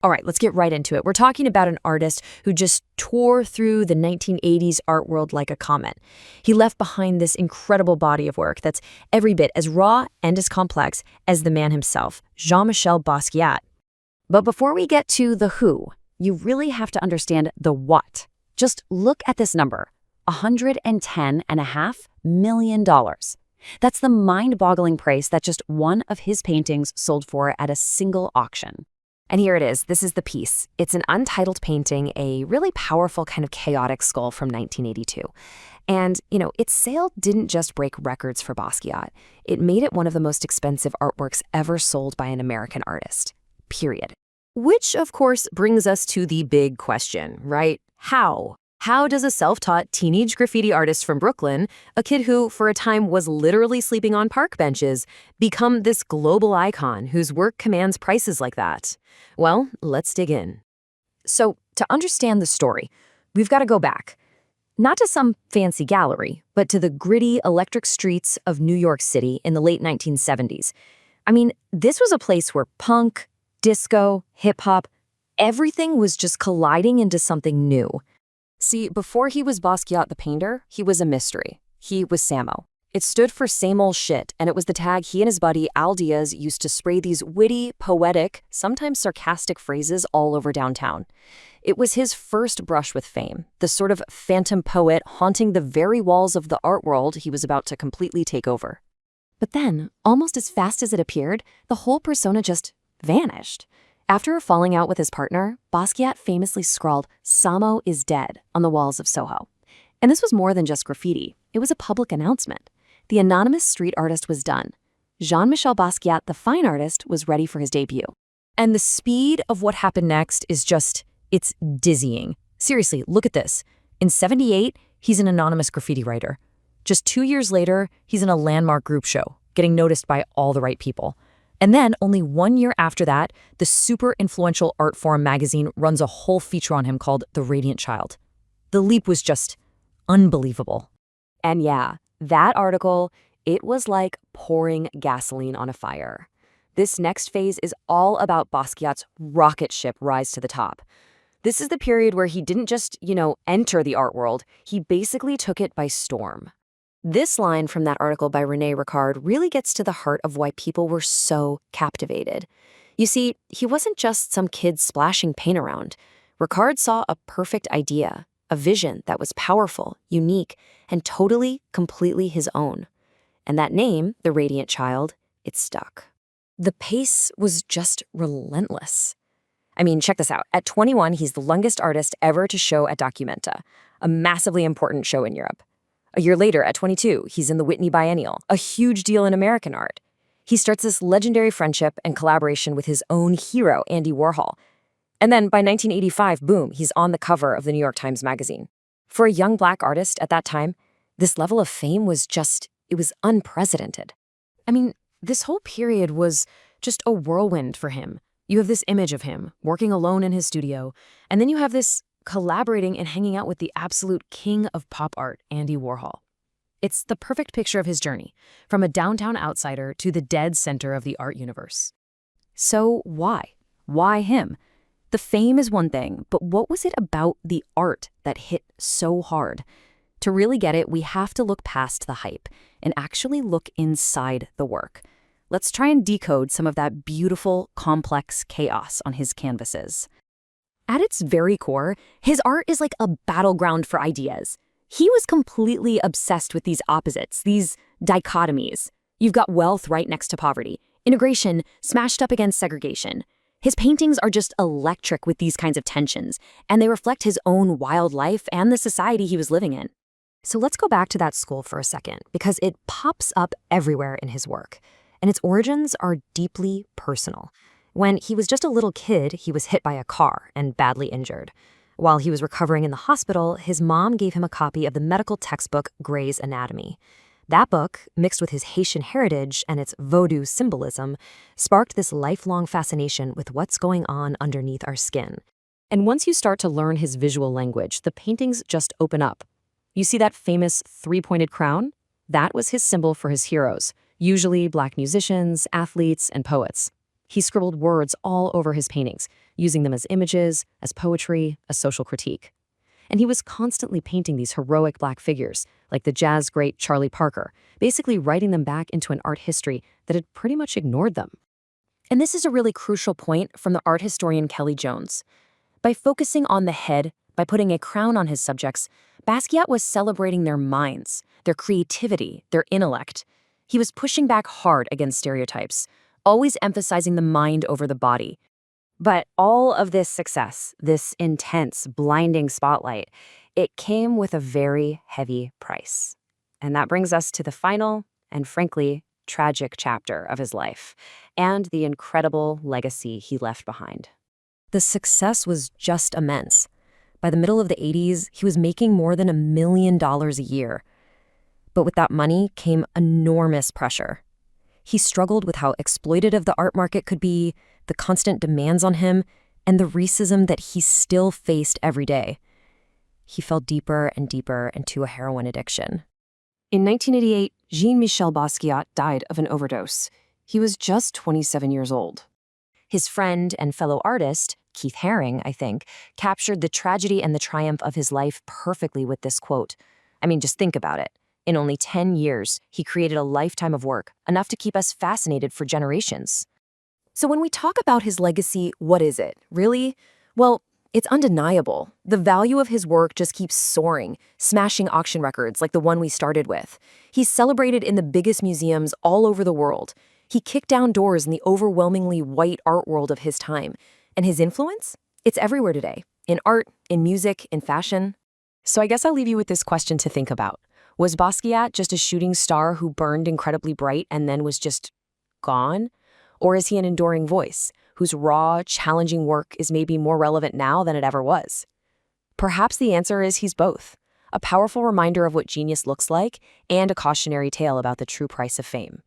All right, let's get right into it. We're talking about an artist who just tore through the 1980s art world like a comet. He left behind this incredible body of work that's every bit as raw and as complex as the man himself, Jean-Michel Basquiat. But before we get to the who, you really have to understand the what. Just look at this number, $110.5 million. That's the mind-boggling price that just one of his paintings sold for at a single auction. And here it is. This is the piece. It's an untitled painting, a really powerful kind of chaotic skull from 1982. And, its sale didn't just break records for Basquiat. It made it one of the most expensive artworks ever sold by an American artist. Period. Which, of course, brings us to the big question, right? How? How does a self-taught teenage graffiti artist from Brooklyn, a kid who, for a time, was literally sleeping on park benches, become this global icon whose work commands prices like that? Well, let's dig in. So, to understand the story, we've got to go back. Not to some fancy gallery, but to the gritty, electric streets of New York City in the late 1970s. I mean, this was a place where punk, disco, hip-hop, everything was just colliding into something new. See, before he was Basquiat the painter, he was a mystery. He was SAMO. It stood for same old shit, and it was the tag he and his buddy Al Diaz used to spray these witty, poetic, sometimes sarcastic phrases all over downtown. It was his first brush with fame, the sort of phantom poet haunting the very walls of the art world he was about to completely take over. But then, almost as fast as it appeared, the whole persona just vanished. After a falling out with his partner, Basquiat famously scrawled, "SAMO is dead," on the walls of SoHo. And this was more than just graffiti. It was a public announcement. The anonymous street artist was done. Jean-Michel Basquiat, the fine artist, was ready for his debut. And the speed of what happened next is it's dizzying. Seriously, look at this. In '78, he's an anonymous graffiti writer. Just 2 years later, he's in a landmark group show, getting noticed by all the right people. And then, only 1 year after that, the super influential Art Forum magazine runs a whole feature on him called The Radiant Child. The leap was just unbelievable. And yeah, that article, it was like pouring gasoline on a fire. This next phase is all about Basquiat's rocket ship rise to the top. This is the period where he didn't just, enter the art world, he basically took it by storm. This line from that article by René Ricard really gets to the heart of why people were so captivated. You see, he wasn't just some kid splashing paint around. Ricard saw a perfect idea, a vision that was powerful, unique, and totally, completely his own. And that name, The Radiant Child, it stuck. The pace was just relentless. I mean, check this out. At 21, he's the youngest artist ever to show at Documenta, a massively important show in Europe. A year later, at 22, he's in the Whitney Biennial, a huge deal in American art. He starts this legendary friendship and collaboration with his own hero, Andy Warhol. And then by 1985, boom, he's on the cover of the New York Times Magazine. For a young Black artist at that time, this level of fame was it was unprecedented. I mean, this whole period was just a whirlwind for him. You have this image of him working alone in his studio, and then you have this collaborating and hanging out with the absolute king of pop art, Andy Warhol. It's the perfect picture of his journey, from a downtown outsider to the dead center of the art universe. So why? Why him? The fame is one thing, but what was it about the art that hit so hard? To really get it, we have to look past the hype and actually look inside the work. Let's try and decode some of that beautiful, complex chaos on his canvases. At its very core, his art is like a battleground for ideas. He was completely obsessed with these opposites, these dichotomies. You've got wealth right next to poverty, integration smashed up against segregation. His paintings are just electric with these kinds of tensions, and they reflect his own wild life and the society he was living in. So let's go back to that school for a second, because it pops up everywhere in his work, and its origins are deeply personal. When he was just a little kid, he was hit by a car and badly injured. While he was recovering in the hospital, his mom gave him a copy of the medical textbook Gray's Anatomy. That book, mixed with his Haitian heritage and its Vodou symbolism, sparked this lifelong fascination with what's going on underneath our skin. And once you start to learn his visual language, the paintings just open up. You see that famous three-pointed crown? That was his symbol for his heroes, usually Black musicians, athletes, and poets. He scribbled words all over his paintings, using them as images, as poetry, as social critique. And he was constantly painting these heroic black figures, like the jazz great Charlie Parker, basically writing them back into an art history that had pretty much ignored them. And this is a really crucial point from the art historian Kelly Jones. By focusing on the head, by putting a crown on his subjects, Basquiat was celebrating their minds, their creativity, their intellect. He was pushing back hard against stereotypes, always emphasizing the mind over the body. But all of this success, this intense, blinding spotlight, it came with a very heavy price. And that brings us to the final and, frankly, tragic chapter of his life and the incredible legacy he left behind. The success was just immense. By the middle of the 80s, he was making more than $1 million a year. But with that money came enormous pressure. He struggled with how exploitative the art market could be, the constant demands on him, and the racism that he still faced every day. He fell deeper and deeper into a heroin addiction. In 1988, Jean-Michel Basquiat died of an overdose. He was just 27 years old. His friend and fellow artist, Keith Haring, I think, captured the tragedy and the triumph of his life perfectly with this quote. I mean, just think about it. In only 10 years, he created a lifetime of work, enough to keep us fascinated for generations. So when we talk about his legacy, what is it, really? Well, it's undeniable. The value of his work just keeps soaring, smashing auction records like the one we started with. He's celebrated in the biggest museums all over the world. He kicked down doors in the overwhelmingly white art world of his time. And his influence? It's everywhere today. In art, in music, in fashion. So I guess I'll leave you with this question to think about. Was Basquiat just a shooting star who burned incredibly bright and then was just gone? Or is he an enduring voice, whose raw, challenging work is maybe more relevant now than it ever was? Perhaps the answer is he's both. A powerful reminder of what genius looks like and a cautionary tale about the true price of fame.